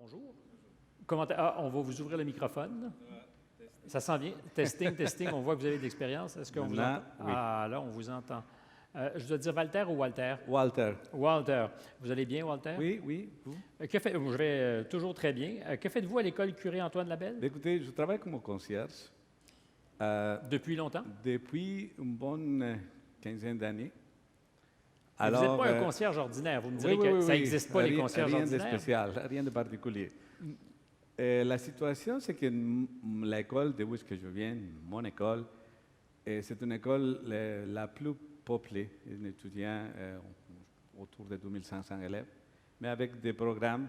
Bonjour. On va vous ouvrir le microphone. Ça s'en vient. Testing, testing. On voit que vous avez de l'expérience. Est-ce qu'on vous entend? Oui. Ah, là, on vous entend. Je dois dire Walter ou Walter? Walter. Walter. Vous allez bien, Walter? Oui, oui. Vous? Je vais toujours très bien. Que faites-vous à l'école Curé Antoine Labelle? Écoutez, je travaille comme concierge Depuis longtemps? depuis une bonne quinzaine d'années. Vous n'êtes pas un concierge ordinaire. Vous me direz que ça n'existe pas, les concierges ordinaires? Rien de spécial, rien de particulier. La situation, c'est que l'école d'où est-ce que je viens, mon école, c'est une école la plus peuplée, un étudiant autour de 2500 élèves, mais avec des programmes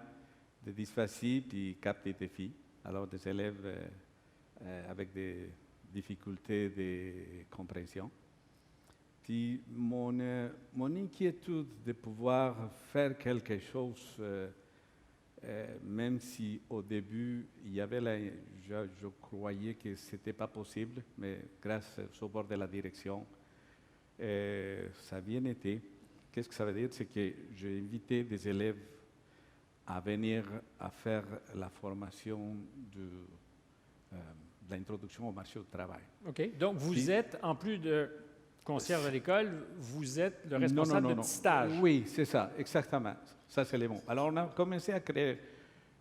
de dysphasie puis cap des défis. Alors, des élèves avec des difficultés de compréhension. Puis mon inquiétude de pouvoir faire quelque chose, même si au début, il y avait je croyais que ce n'était pas possible, mais grâce au support de la direction, ça a bien été. Qu'est-ce que ça veut dire? C'est que j'ai invité des élèves à venir à faire la formation de l'introduction au marché du travail. OK. Donc, vous êtes, en plus de concierge à l'école, vous êtes le responsable de petits stages. Oui, c'est ça, exactement. Ça, c'est les mots. Alors, on a commencé à créer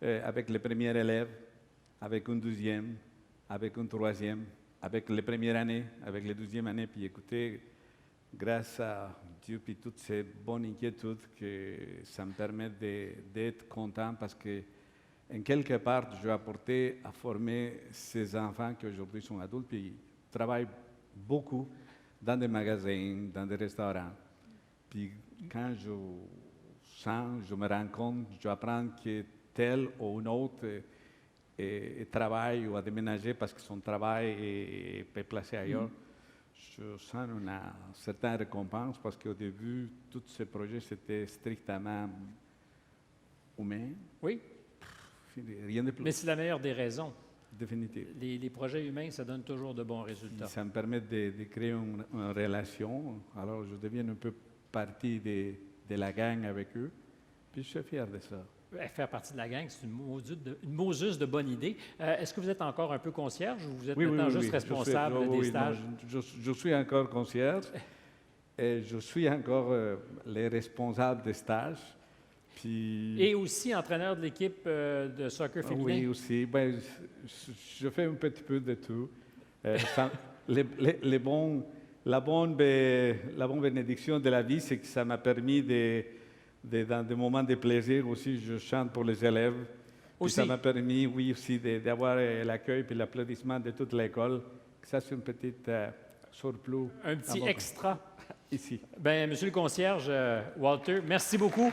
avec les premiers élèves, avec une deuxième, avec une troisième, avec les premières années, avec les deuxièmes années. Puis écoutez, grâce à Dieu et toutes ces bonnes inquiétudes, que ça me permet d'être content parce que, en quelque part, je vais apporter à former ces enfants qui aujourd'hui sont adultes et travaillent beaucoup dans des magasins, dans des restaurants. Puis quand je sens, je me rends compte, je apprends que tel ou un autre travaille ou a déménagé parce que son travail est placé ailleurs, je sens une certaine récompense parce qu'au début, tous ces projets, c'était strictement humain. Oui. Rien de plus. Mais c'est la meilleure des raisons. Définitive. Les projets humains, ça donne toujours de bons résultats. Ça me permet de créer une relation. Alors, je deviens un peu partie de la gang avec eux. Puis, je suis fier de ça. Faire partie de la gang, c'est une Moses de bonne idée. Est-ce que vous êtes encore un peu concierge ou vous êtes maintenant juste responsable des stages? Non, je suis encore concierge et je suis encore les responsables des stages. Puis, et aussi entraîneur de l'équipe de soccer féminin? Oui, aussi. Ben, je fais un petit peu de tout. La bonne bénédiction de la vie, c'est que ça m'a permis, dans des moments de plaisir aussi, je chante pour les élèves. Puis ça m'a permis, oui, aussi, d'avoir l'accueil et l'applaudissement de toute l'école. Ça, c'est une petite surplus. Un petit extra. Ici. Bien, monsieur le concierge, Walter, merci beaucoup.